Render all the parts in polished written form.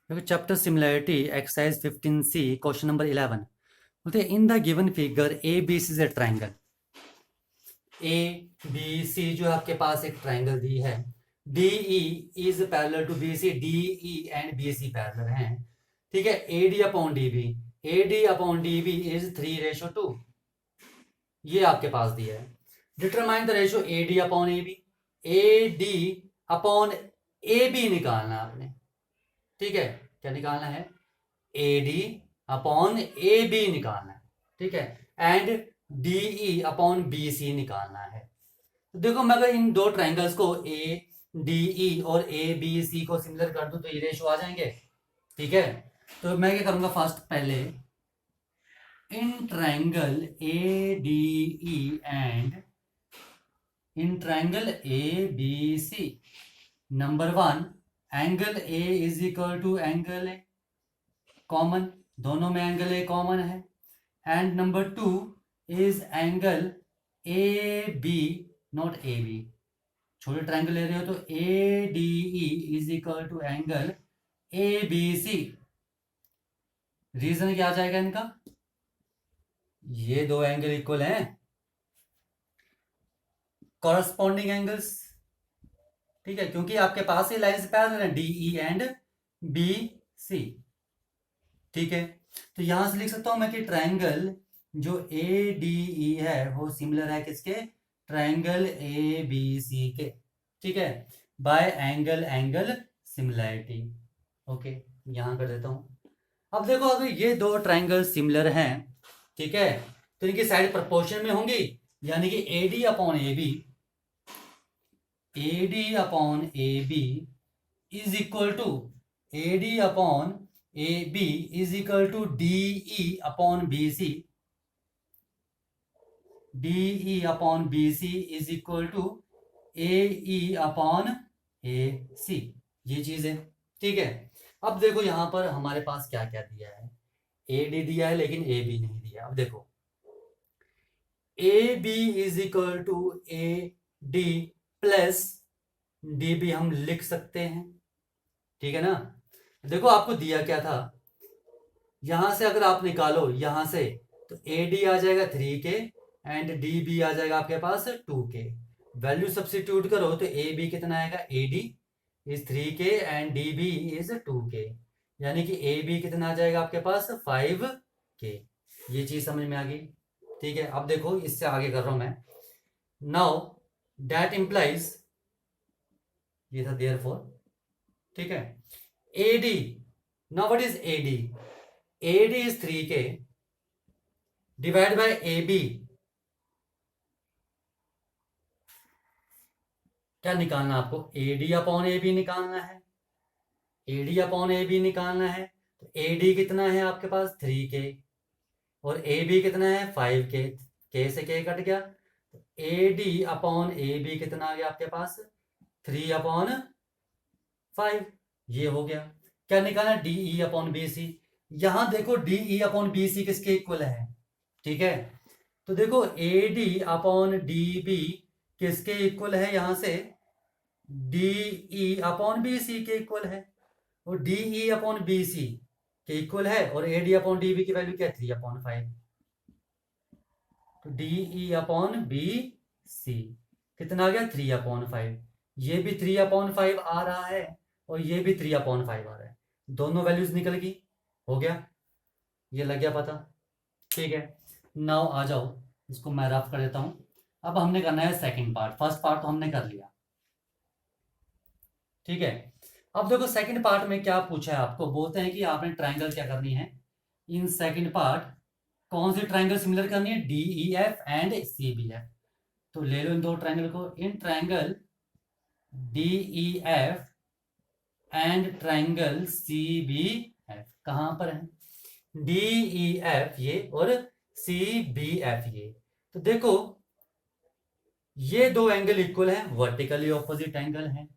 देखो chapter similarity exercise 15C question number 11 बोलते हैं in the given figure A B C is a triangle. A B C जो आपके पास एक ट्राइंगल दी है, D E is parallel to B C, D E and B C parallel हैं। ठीक है, A D upon D B, A D upon D B is 3:2, ये आपके पास दिया है। Determine the ratio A D upon A B, A D upon A B निकालना आपने। ठीक है, क्या निकालना है? A D upon A B निकालना है। ठीक है, and D E upon B C निकालना है। तो देखो मैं अगर इन दो ट्राइंगल्स को ए डी ई और ए बी सी को सिमिलर कर दूं तो ये रेशो आ जाएंगे। ठीक है, तो मैं क्या करूंगा, फर्स्ट पहले in triangle A D E and in triangle A B C, number 1 angle A is equal to angle A, common, दोनों में एंगल ए कॉमन है। And number 2 is angle A B not A B, छोटे triangle ले रहे हो तो A D E is equal to angle A B C. Reason क्या आ जाएगा इनका? ये दो एंगल इक्वल हैं, कॉरस्पॉन्डिंग एंगल्स। ठीक है, क्योंकि आपके पास ही लाइंस पैरेलल हैं, D E and B C. ठीक है, तो यहां से लिख सकता हूं मैं कि ट्राइंगल जो ए डी ई है वो सिमिलर है किसके? ट्राइंगल ए बी सी के। ठीक है, bye angle angle similarity. Okay, यहां कर देता हूं। अब देखो अगर ये दो ट्राइंगल सिमिलर हैं, ठीक है, तो इनकी साइड प्रोपोर्शन में होंगी, यानी कि A D upon A B, A D upon A B is equal to A D upon A B is equal to D E upon B C, D E upon B C is equal to A E upon A C, ये चीज है। ठीक है, अब देखो यहां पर हमारे पास क्या क्या दिया है। ए डी दिया है लेकिन ए बी नहीं दिया। अब देखो A B is equal to A D plus D B हम लिख सकते हैं। ठीक है ना, देखो आपको दिया क्या था, यहां से अगर आप निकालो यहां से तो ए डी आ जाएगा 3K एंड डी बी आ जाएगा आपके पास 2K। वैल्यू सब्सिट्यूट करो तो ए बी कितना आएगा, A D is 3K and D B is 2K, यानी कि ए बी कितना आ जाएगा आपके पास 5K। ये चीज समझ में आ गई? ठीक है, अब देखो इससे आगे कर रहा हूं मैं। नाउ दैट इंप्लाइज, ये था देयरफॉर। ठीक है, A D, now what is A D? A D is 3K divide by A B, क्या निकालना आपको? A D upon A B निकालना है। A D upon A B निकालना है तो ए डी कितना है आपके पास 3K और ए बी कितना है 5K, K से K कट गया तो A D upon A B कितना आ गया आपके पास 3/5, ये हो गया। क्या निकालना? D E upon B C. यहां देखो D E upon B C किसके इक्वल है? ठीक है, तो देखो A D upon D B किसके इक्वल है? यहां से D E upon B C के इक्वल है, और D E upon B C के इक्वल है, और A D upon D B की वैल्यू क्या है? 3/5। तो D E upon B C कितना आ गया? 3/5। ये भी 3/5 आ रहा है और ये भी 3/5 आ रहा है, दोनों वैल्यूज निकल गई। हो गया, ये लग गया पता। ठीक है, नाउ आ जाओ, इसको मैं रफ कर देता हूं। अब हमने करना है सेकंड पार्ट, फर्स्ट पार्ट तो हमने कर लिया। ठीक है, अब देखो सेकंड पार्ट में क्या पूछा है आपको, बोलते हैं कि आपने ट्राइंगल क्या करनी है इन सेकंड पार्ट, कौन सी ट्राइंगल सिमिलर करनी है? D E F and C B F. तो ले लो इन दो ट्राइंगल को, in triangle D E F and triangle C B F, कहां पर है? डी ई एफ ये और सी बी एफ ये। तो देखो ये दो एंगल इक्वल हैं, वर्टिकली ऑपोजिट एंगल हैं।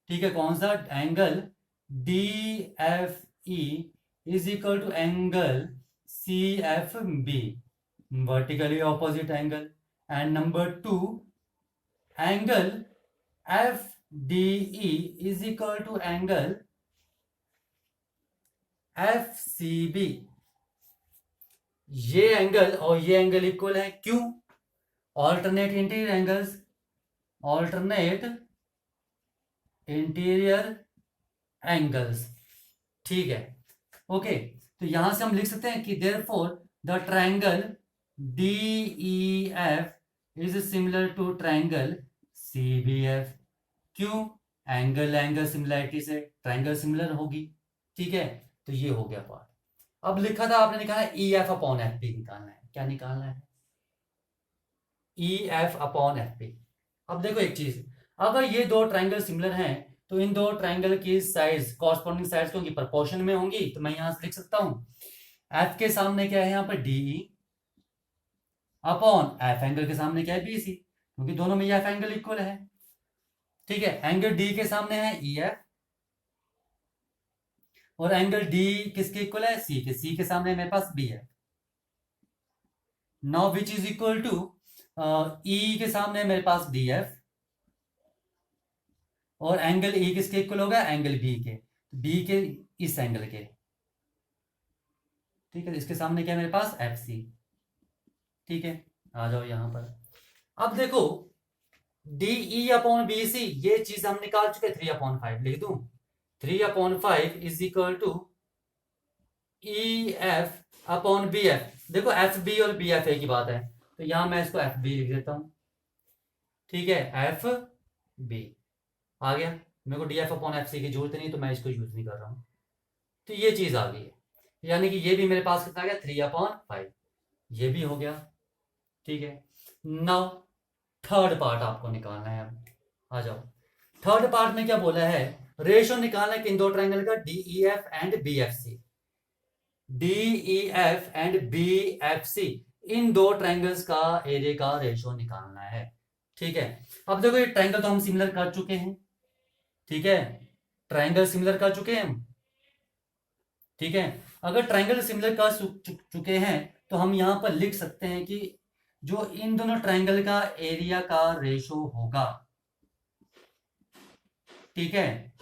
ठीक है, कौन सा angle? D F E is equal to angle C F B, vertically opposite angle. And number 2 angle F D E is equal to angle F C B, ये angle और ये angle equal है। क्यों? Alternate interior angles, alternate interior angles, ठीक है। Okay, तो यहां से हम लिख सकते हैं कि therefore the triangle D E F is similar to triangle C B F. क्यों? एंगल एंगल सिमिलरिटी से ट्रायंगल सिमिलर होगी, ठीक है। तो ये हो गया पार्ट। अब लिखा था आपने, निकाला ई एफ अपॉन एफ पी निकालना है। क्या निकालना है? E F upon F P. अब देखो एक चीज, अगर ये दो ट्रायंगल सिमिलर हैं तो इन दो ट्रायंगल की साइज, कॉरस्पॉन्डिंग साइड्स क्योंकि प्रोपोर्शन में होंगी, तो मैं यहां से लिख सकता हूं एफ के सामने क्या है यहाँ पर डीई अपॉन एफ एंगल के सामने क्या है बीसी, क्योंकि दोनों में एफ एंगल इक्वल है, ठीक है। एंगल डी के सामने है ई एफ और एंगल डी किसके इक्वल है? सी के। सी के सामने मेरे पास बी है। Now which is equal to E के सामने मेरे पास डी एफ और एंगल ई किसके इक्वल होगा? एंगल बी के, बी के इस एंगल के, ठीक है। इसके सामने क्या है मेरे पास? एफ सी, ठीक है। आ जाओ यहां पर। अब देखो डीई अपॉन बी सी, ये चीज हम निकाल चुके। 3/5 लिख दूं, 3/5 is equal to E F upon B F. देखो एफ बी और बी एफ एक ही बात है, तो यहां मैं इसको एफ बी लिख देता हूं, ठीक है। एफ बी आ गया। मेरे को D F upon F C की जरूरत नहीं, तो मैं इसको यूज नहीं कर रहा हूं। तो ये चीज आ गई है, यानी कि ये भी मेरे पास कितना आ गया? 3/5, ये भी हो गया, ठीक है। नाउ थर्ड पार्ट आपको निकालना है। अब आ जाओ, थर्ड पार्ट में क्या बोला है? रेशियो निकालना है इन दो ट्रायंगल का, D E F and B F C. D E F and B F C, इन दो ट्रायंगल्स का एरिया का रेशियो निकालना है, ठीक है। अब देखो ये ट्रायंगल तो हम सिमिलर कर चुके हैं, ठीक है। ट्रायंगल सिमिलर कर चुके हैं हम, ठीक है। अगर ट्रायंगल सिमिलर कर चुके हैं तो हम यहां पर लिख सकते हैं कि जो इन दोनों ट्रायंगल का एरिया का रेशो होगा, ठीक है।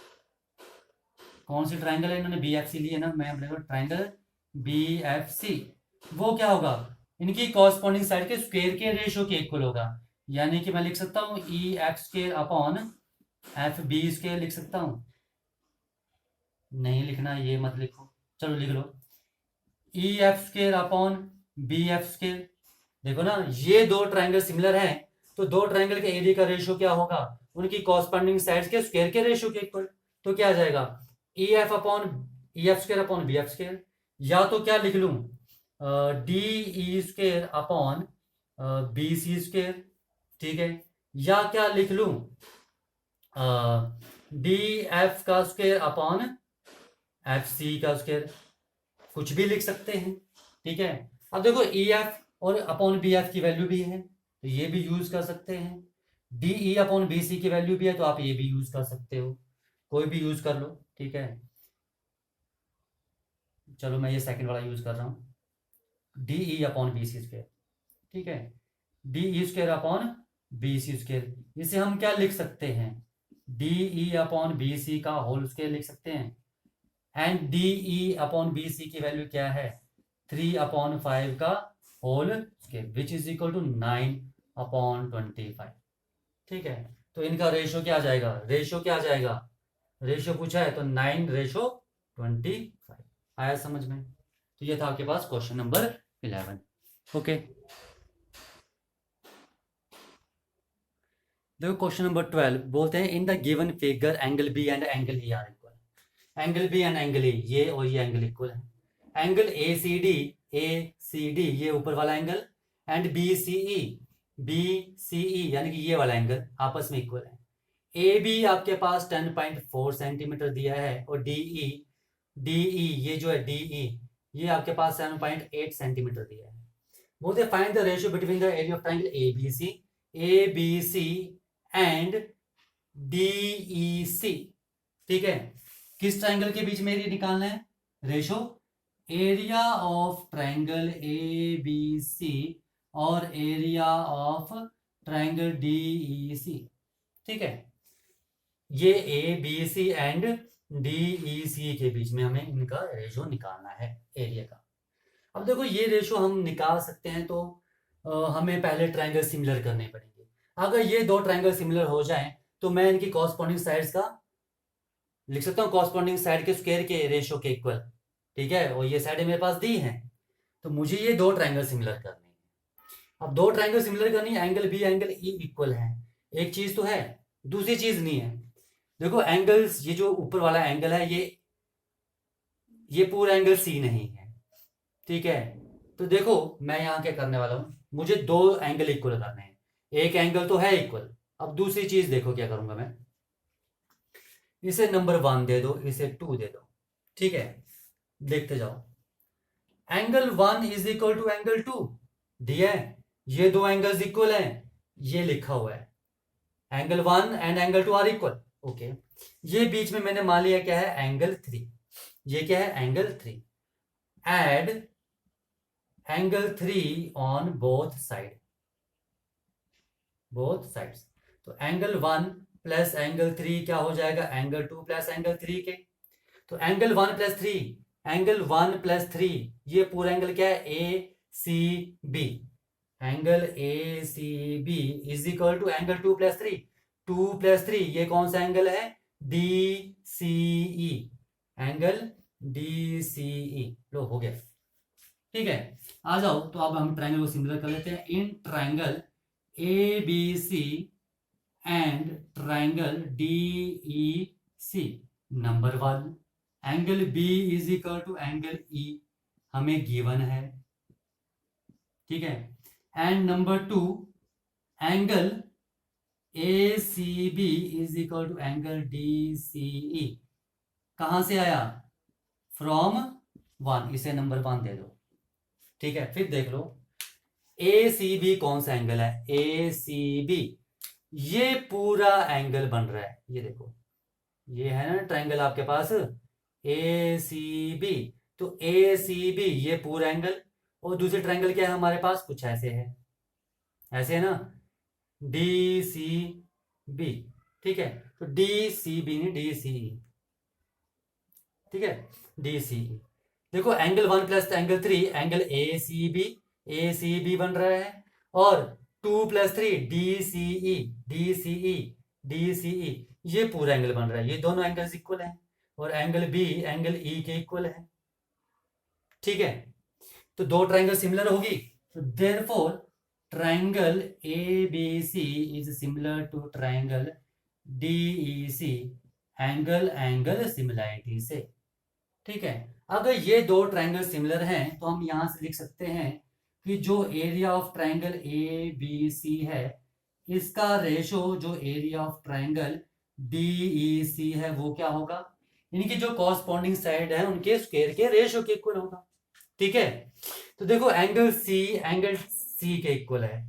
कौन सी ट्रायंगल है? इन्होंने बी एफ सी ली है ना, मैं ट्रायंगल बी एफ सी, वो क्या होगा? इनकी कॉरस्पॉन्डिंग साइड के स्क्वायर के रेशो के इक्वल होगा, यानी कि मैं लिख सकता हूं E F square upon F B square लिख सकता हूं। नहीं लिखना, ये मत लिखो, चलो लिख लो E F square upon B F square. देखो ना, ये दो ट्रायंगल सिमिलर हैं, तो दो ट्रायंगल के एरिया का रेशियो क्या होगा? उनकी कॉरस्पॉन्डिंग साइड्स के स्क्वायर के रेशियो के इक्वल। तो क्या आ जाएगा? E F upon E F square upon B F square, या तो क्या लिख लूं? D E square upon B C square, ठीक है। या क्या लिख लूं? डी एफ का स्क्वायर अपॉन एफ सी का स्क्वायर, कुछ भी लिख सकते हैं, ठीक है। अब देखो ई एफ और अपॉन बी एफ की वैल्यू भी है, तो ये भी यूज कर सकते हैं। D E upon B C की वैल्यू भी है, तो आप ये भी यूज कर सकते हो, कोई भी यूज कर लो, ठीक है। चलो मैं ये सेकंड वाला यूज कर रहा हूं, D E upon B C square, ठीक है। D E square upon B C square, इसे हम क्या लिख सकते हैं? D E upon B C का होल स्क्वायर लिख सकते हैं। And D E upon B C की वैल्यू क्या है? 3/5 का whole square, which is equal to 9/25, ठीक है। तो इनका रेशियो क्या आ जाएगा? रेशियो क्या आ जाएगा? रेशियो पूछा है तो 9/25 आया समझ में? तो ये था आपके पास क्वेश्चन नंबर 11। ओके, देखो क्वेश्चन नंबर 12 बोलते हैं in the given figure angle B and angle E are equal. Angle B and angle A, ये और ये एंगल इक्वल है। एंगल ए सी डी ये ऊपर वाला angle, and B C E यानी कि ये वाला एंगल आपस में इक्वल है। ए बी आपके पास 10.4 सेंटीमीटर दिया है, और डी ई ये जो है डी ई ये आपके पास 7.8 सेंटीमीटर दिया है। बोलते find the ratio between the area of triangle A B C and D E C, ठीक है। किस ट्रायंगल के बीच में एरिया निकालना है? Ratio area of triangle A B C और area of triangle D E C, ठीक है। ये A B C and DEC के बीच में हमें इनका रेशो निकालना है एरिया का। अब देखो ये रेशो हम निकाल सकते हैं तो हमें पहले ट्रायंगल सिमिलर करने पड़ेंगे। अगर ये दो ट्रायंगल सिमिलर हो जाएं तो मैं इनकी कॉरस्पॉन्डिंग साइड्स का लिख सकता हूँ कॉरस्पॉन्डिंग साइड के स्क्वायर के रेशो के इक्वल। ठीक है, और ये साइड मेरे पास दी है, तो मुझे ये दो ट्रायंगल सिमिलर करनी है। अब दो ट्रायंगल सिमिलर करनी है, angle B angle E equal है, एक चीज तो है, दूसरी चीज नहीं है। देखो एंगल्स, ये जो ऊपर वाला एंगल है ये पूरा एंगल सी नहीं है। ठीक है, तो देखो मैं यहाँ क्या करने वाला हूँ, मुझे दो एंगल इक्वल करने हैं, एक एंगल तो है इक्वल। अब दूसरी चीज देखो क्या करूंगा मैं, इसे नंबर 1 दे दो, इसे 2 दे दो। ठीक है, देखते जाओ। Angle 1 is equal to angle 2 दिया है, ये दो एंगल्स इक्वल हैं, ये लिखा हुआ है angle 1 and angle 2 are equal. Okay, ये बीच में मैंने मान लिया क्या है, एंगल 3। ये क्या है, angle 3। Add angle 3 on both sides. तो एंगल 1 प्लस एंगल 3 क्या हो जाएगा, एंगल 2 प्लस एंगल 3 के। तो एंगल 1 प्लस 3, एंगल 1 प्लस 3, ये पूरा एंगल क्या है, A C B. Angle A C B is equal to angle 2 plus 3। 2 plus 3 ये कौन सा एंगल है, D C E, angle D C E. लो हो गया। ठीक है, आ जाओ, तो अब हम ट्रायंगल को सिमिलर कर लेते हैं। In triangle A B C and triangle D E C, number 1 angle B is equal to angle E हमें गिवन है। ठीक है, and number 2 angle A C B is equal to angle D C E, कहां से आया, from 1, इसे number 1 दे दो। ठीक है, फिर देख लो ए सी बी कौन सा एंगल है, ए सी बी ये पूरा एंगल बन रहा है। ये देखो, ये है ना ट्रायंगल आपके पास ए सी बी, तो ए सी बी ये पूरा एंगल, और दूसरी ट्रायंगल क्या है हमारे पास, कुछ ऐसे है, ऐसे है ना, डी सी बी। ठीक है, तो डी सी बी नहीं, डी सी ई। ठीक है, डी सी ई। देखो angle 1 plus angle 3, angle A C B बन रहा है, और 2 प्लस 3 डी सी ई, ये पूरा एंगल बन रहा है। ये दोनों एंगल्स इक्वल हैं, और एंगल बी एंगल ई के इक्वल है। ठीक है, तो दो ट्रायंगल सिमिलर होगी, तो therefore triangle A B C is similar to triangle D E C, angle similarity से। ठीक है, अगर ये दो ट्रायंगल सिमिलर हैं तो हम यहां से लिख सकते हैं कि जो area of triangle A B C है, इसका रेशो जो area of triangle D E C है वो क्या होगा, इनकी जो कॉरस्पॉन्डिंग साइड है उनके स्क्वायर के रेशो के इक्वल होगा। ठीक है, तो देखो एंगल सी के इक्वल है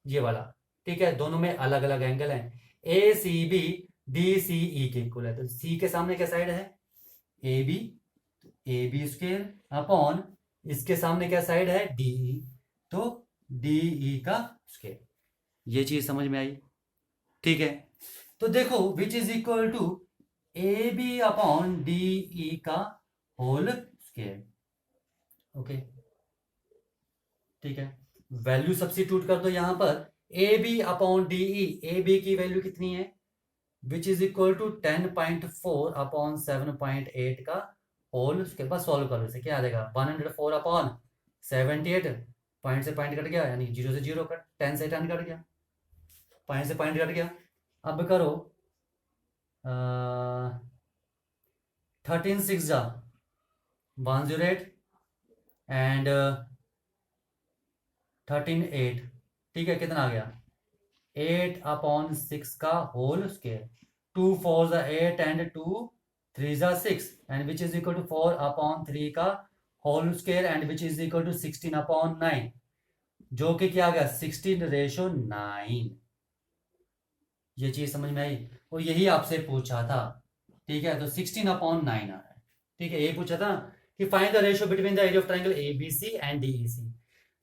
ये वाला। ठीक है, दोनों में अलग अलग एंगल है, A C B D C ई के इक्वल है। तो सी के सामने क्या साइड है, ए बी स्क्वायर अपॉन इसके सामने क्या साइड है, डी, तो डी का स्क्वायर। ये चीज समझ में आई। ठीक है, तो देखो which is equal to A B upon D E का होल स्क्वायर। ओके, ठीक है, वैल्यू सब्स्टिट्यूट कर दो यहां पर, A B upon D E, A B की वैल्यू कितनी है, which is equal to 10.4 upon 7.8 का होल, उसके बाद सॉल्व करो, इसे क्या आ जाएगा, 104 अपॉन 78, पॉइंट से पॉइंट कट गया, यानी 0 से 0 कट, 10 से 10 कट गया, पॉइंट से पॉइंट कट गया। अब करो 13 6 जा 108 एंड 13 8। ठीक है, कितना आ गया, 8 अपॉन 6 का होल स्क्वायर, 2 4 जा 8 एंड 2 3 जा 6, and which is equal to 4 upon 3 का whole square, and which is equal to 16 upon 9, जो कि क्या आ गया, 16:9। ये चीज समझ में आई, और यही आपसे पूछा था। ठीक है, तो 16 अपॉन 9 आ रहा है। ठीक है, ये पूछा था कि find the ratio between the area of triangle A B C and D E C.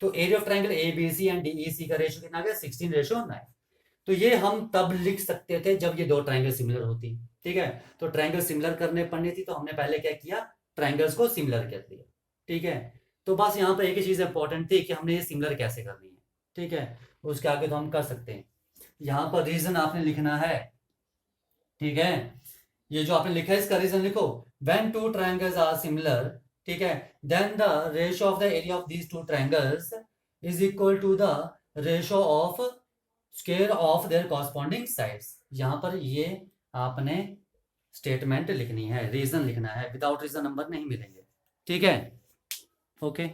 तो area of triangle A B C and D E C का रेशियो कितना आ गया, 16:9। तो ये हम तब लिख सकते थे जब ये दो ट्रायंगल सिमिलर होती। ठीक है। तो ट्रायंगल सिमिलर करने पड़नी थी, तो हमने पहले क्या किया, ट्रायंगल्स को सिमिलर कर दिया। ठीक है, तो बस यहाँ पर एक ही चीज इंपॉर्टेंट थी कि हमने ये सिमिलर कैसे करनी है। ठीक है, उसके आगे तो हम कर सकते हैं। यहाँ पर रीजन आपने लिखना है। ठीक है, ये जो आपने लिखा है इसका रीजन लिखो। When two triangles are similar, ठीक है, then the ratio of the area of these two triangles is equal to the ratio of square of their corresponding sides. यहां पर ये आपने स्टेटमेंट लिखनी है, रीजन लिखना है, विदाउट रीजन नंबर नहीं मिलेंगे। ठीक है, ओके।